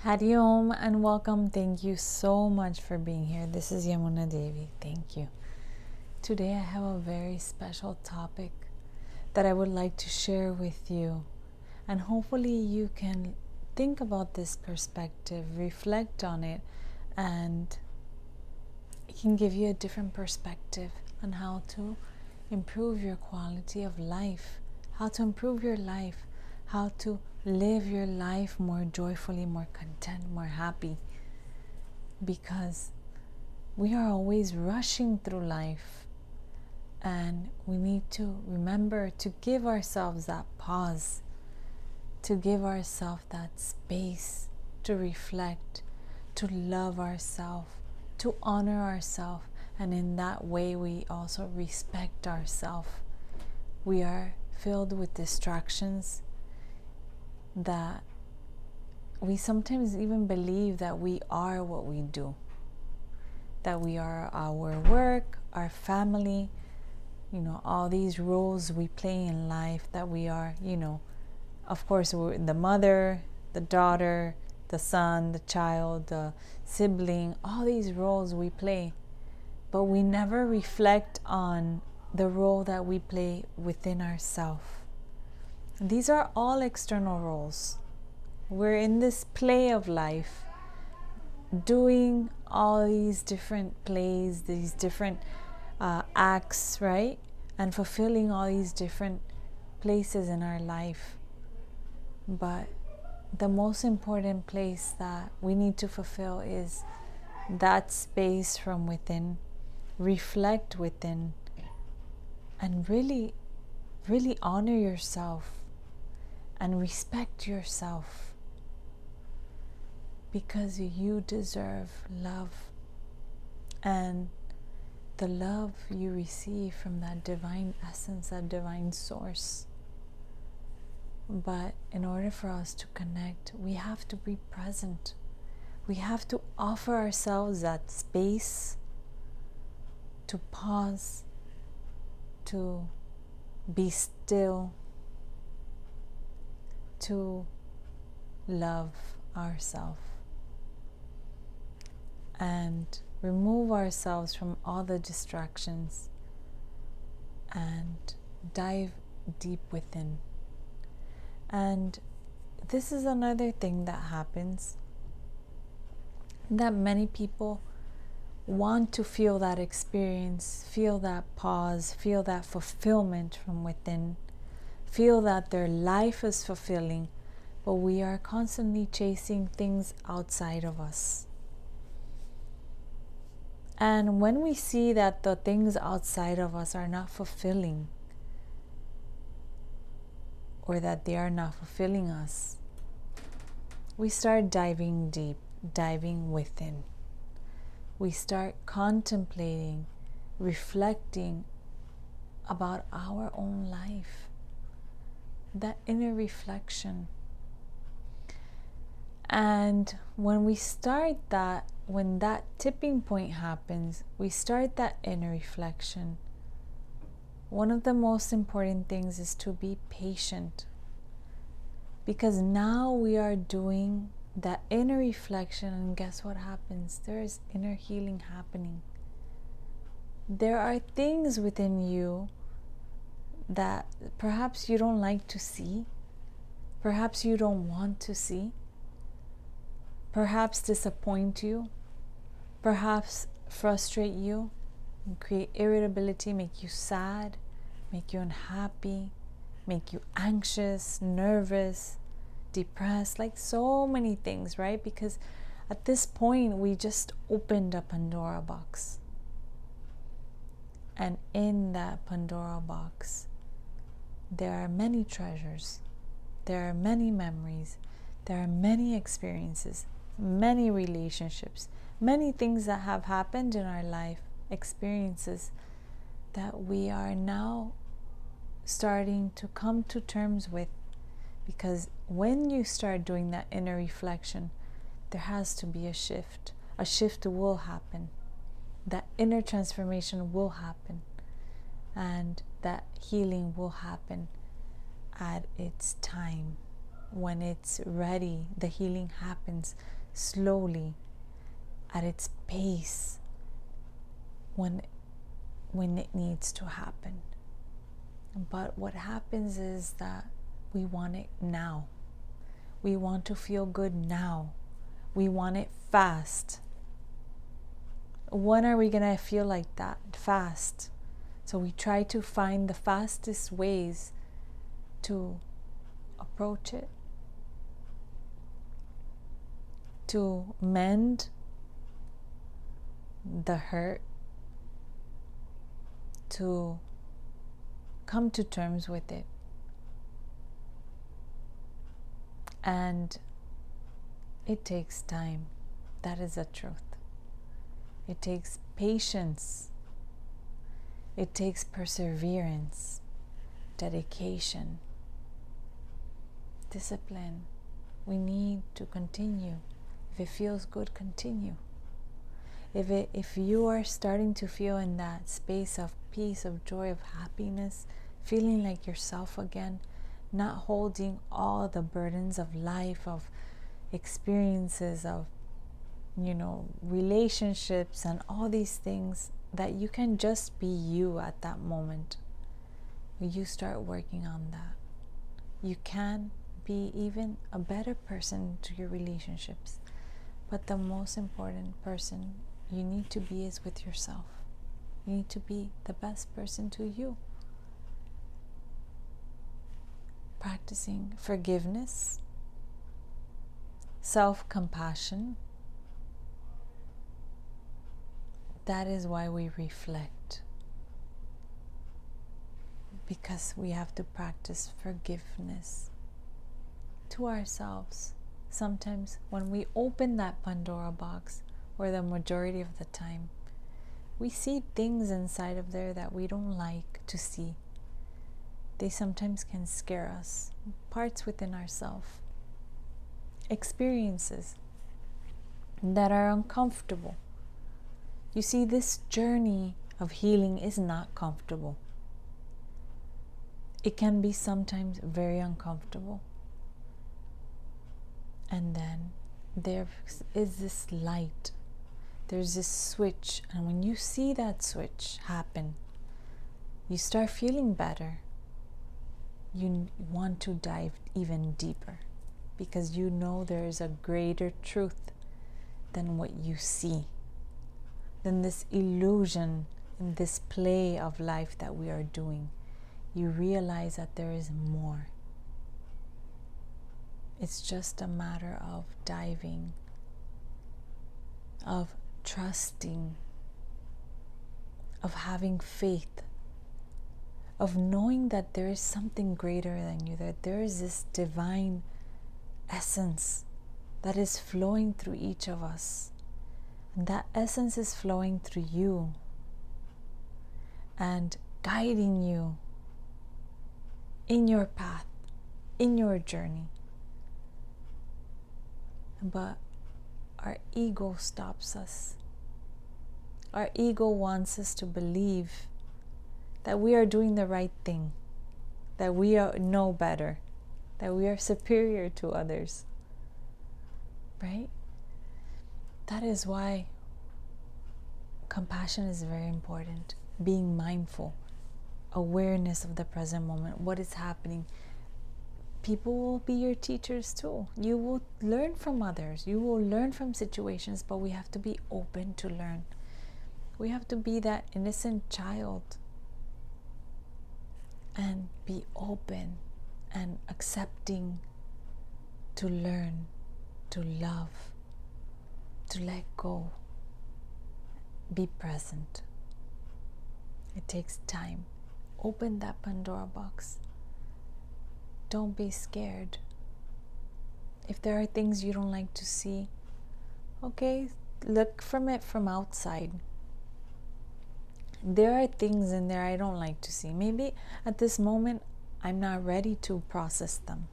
Hari Om and welcome. Thank you so much for being here. This is Yamuna Devi. Thank you. Today I have a very special topic that I would like to share with you. And hopefully you can think about this perspective, reflect on it, and it can give you a different perspective on how to improve your quality of life, how to improve your life, how to live your life more joyfully, more content, more happy. Because we are always rushing through life, and we need to remember to give ourselves that pause, to give ourselves that space to reflect, to love ourselves, to honor ourselves, and in that way we also respect ourselves. We are filled with distractions that we sometimes even believe that we are what we do, that we are our work, our family, all these roles we play in life, that we are, of course, we're the mother, the daughter, the son, the child, the sibling, all these roles we play. But we never reflect on the role that we play within ourselves. These are all external roles. We're in this play of life, doing all these different plays, these different acts, right? And fulfilling all these different places in our life. But the most important place that we need to fulfill is that space from within, reflect within, and really, really honor yourself and respect yourself, because you deserve love, and the love you receive from that divine essence, that divine source. But in order for us to connect, we have to be present. We have to offer ourselves that space to pause, to be still, to love ourselves, and remove ourselves from all the distractions and dive deep within. And this is another thing that happens, that many people want to feel that experience, feel that pause, feel that fulfillment from within, feel that their life is fulfilling, but we are constantly chasing things outside of us. And when we see that the things outside of us are not fulfilling, or that they are not fulfilling us, we start diving deep, diving within. We start contemplating, reflecting about our own life, that inner reflection. And when we start that, when that tipping point happens, we start that inner reflection. One of the most important things is to be patient, because now we are doing that inner reflection, and guess what happens? There is inner healing happening. There are things within you that perhaps you don't like to see, perhaps you don't want to see, perhaps disappoint you, perhaps frustrate you, and create irritability, make you sad, make you unhappy, make you anxious, nervous, depressed, like so many things, right? Because at this point we just opened a Pandora box, and in that Pandora box there are many treasures, there are many memories, there are many experiences, many relationships, many things that have happened in our life, experiences that we are now starting to come to terms with. Because when you start doing that inner reflection, there has to be a shift. A shift will happen. That inner transformation will happen. And that healing will happen at its time. when it's ready, the healing happens slowly, at its pace, when it needs to happen. But what happens is that we want it now. We want to feel good now. We want it fast. When are we going to feel like that? Fast. So we try to find the fastest ways to approach it, to mend the hurt, to come to terms with it. And it takes time. That is the truth. It takes patience. It takes perseverance, dedication, discipline. We need to continue. If it feels good, continue. If you are starting to feel in that space of peace, of joy, of happiness, feeling like yourself again, not holding all the burdens of life, of experiences, of relationships and all these things, that you can just be you at that moment. You start working on that. You can be even a better person to your relationships. But the most important person you need to be is with yourself. You need to be the best person to you. Practicing forgiveness, self-compassion. That is why we reflect. Because we have to practice forgiveness to ourselves. Sometimes when we open that Pandora box, or the majority of the time, we see things inside of there that we don't like to see. They sometimes can scare us. Parts within ourselves. Experiences that are uncomfortable. You see, this journey of healing is not comfortable. It can be sometimes very uncomfortable. And then there is this light. There's this switch. And when you see that switch happen, you start feeling better. You want to dive even deeper because you know there is a greater truth than what you see, than this illusion and this play of life that we are doing. You realize that there is more. It's just a matter of diving, of trusting, of having faith, of knowing that there is something greater than you, that there is this divine essence that is flowing through each of us. And that essence is flowing through you and guiding you in your path, in your journey. But our ego stops us. Our ego wants us to believe that we are doing the right thing, that we know better, that we are superior to others, right? That is why compassion is very important. Being mindful, awareness of the present moment, what is happening. People will be your teachers too. You will learn from others. You will learn from situations, but we have to be open to learn. We have to be that innocent child and be open and accepting to learn, to love, to let go, be present. It takes time. Open that Pandora box. Don't be scared. If there are things you don't like to see, okay, look from it from outside. There are things in there I don't like to see. Maybe at this moment I'm not ready to process them.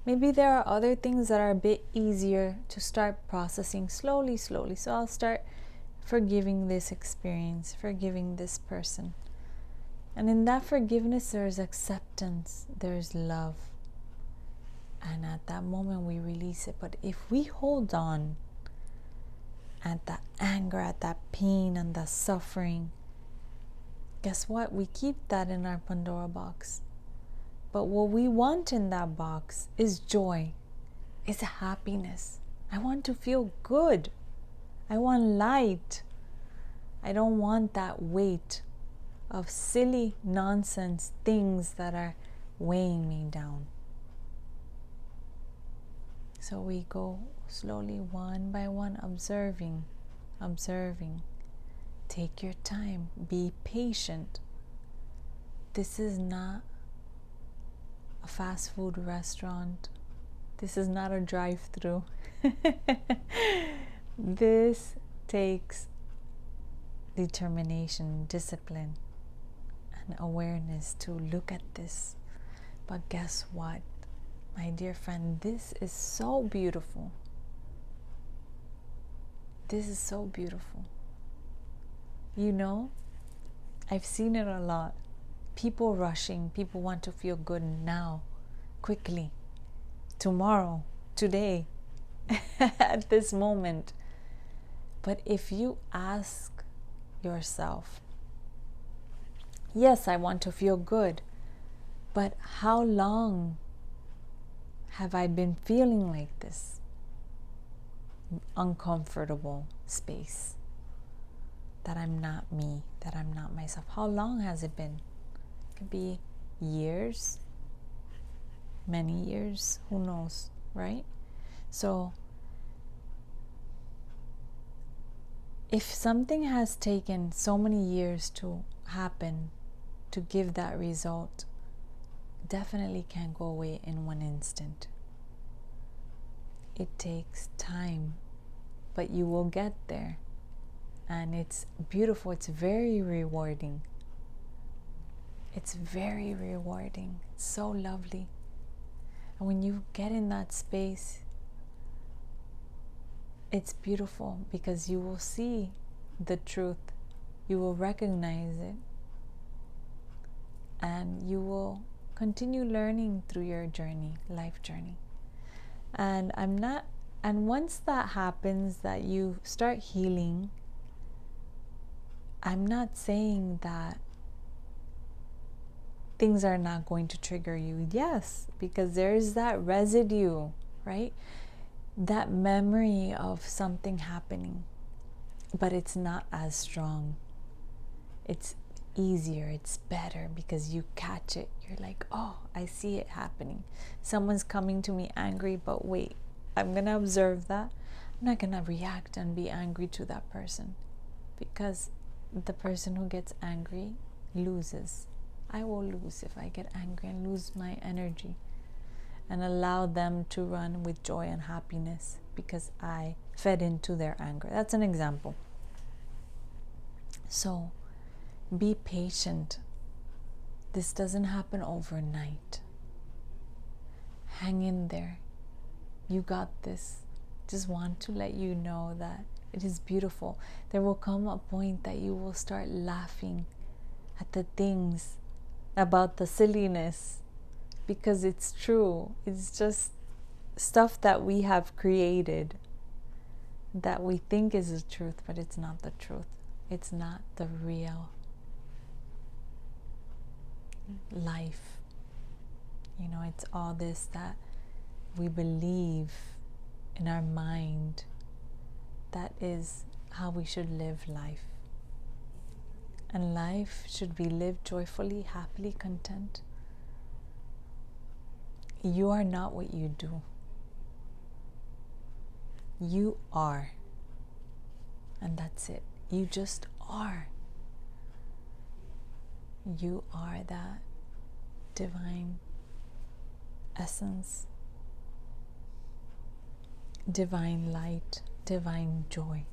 Maybe there are other things that are a bit easier to start processing slowly. So I'll start forgiving this experience, forgiving this person. And in that forgiveness, there's acceptance, there's love. And at that moment we release it. But if we hold on at that anger, at that pain and the suffering, guess what? We keep that in our Pandora box. But what we want in that box is joy, is happiness. I want to feel good. I want light. I don't want that weight of silly nonsense things that are weighing me down. So we go slowly, one by one, observing. Take your time. Be patient. This is not a fast food restaurant. This is not a drive-through. This takes determination, discipline, and awareness to look at this. But guess what, my dear friend? This is so beautiful. This is so beautiful. You know, I've seen it a lot. People rushing. People want to feel good now, quickly, tomorrow, today, at this moment. But if you ask yourself, yes, I want to feel good, but how long have I been feeling like this? Uncomfortable space. That I'm not me, that I'm not myself. How long has it been? It could be years, many years, who knows, right? So if something has taken so many years to happen, to give that result, definitely can't go away in one instant. It takes time, but you will get there. And it's beautiful. It's very rewarding. It's very rewarding. It's so lovely. And when you get in that space, it's beautiful because you will see the truth. You will recognize it. And you will continue learning through your journey, life journey. And once that happens, that you start healing, I'm not saying that things are not going to trigger you. Yes, because there's that residue, right? That memory of something happening, but it's not as strong. It's easier, it's better because you catch it. You're like, oh, I see it happening. Someone's coming to me angry, but wait, I'm going to observe that. I'm not going to react and be angry to that person, because the person who gets angry loses. I will lose if I get angry and lose my energy and allow them to run with joy and happiness because I fed into their anger. That's an example. So be patient. This doesn't happen overnight. Hang in there. You got this. Just want to let you know that it is beautiful. There will come a point that you will start laughing at the things, about the silliness, because it's true. It's just stuff that we have created that we think is the truth, but it's not the truth. It's not the real life. You know, it's all this that we believe in our mind. That is how we should live life. And life should be lived joyfully, happily, content. You are not what you do. You are. And that's it. You just are. You are that divine essence, divine light, divine joy,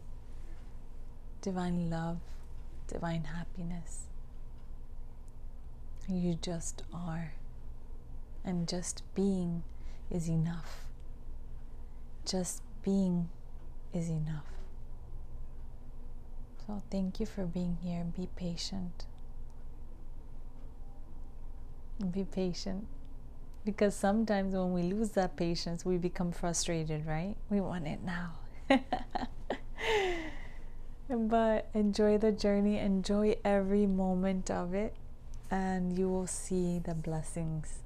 divine love, divine happiness. You just are. And just being is enough. Just being is enough. So thank you for being here. Be patient. Be patient. Because sometimes when we lose that patience, we become frustrated, right? We want it now. But enjoy the journey, enjoy every moment of it, and you will see the blessings.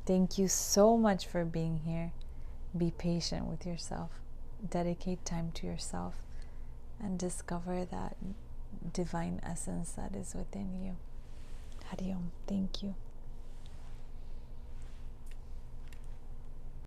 Thank you so much for being here. Be patient with yourself. Dedicate time to yourself and discover that divine essence that is within you. Hari Om. Thank you.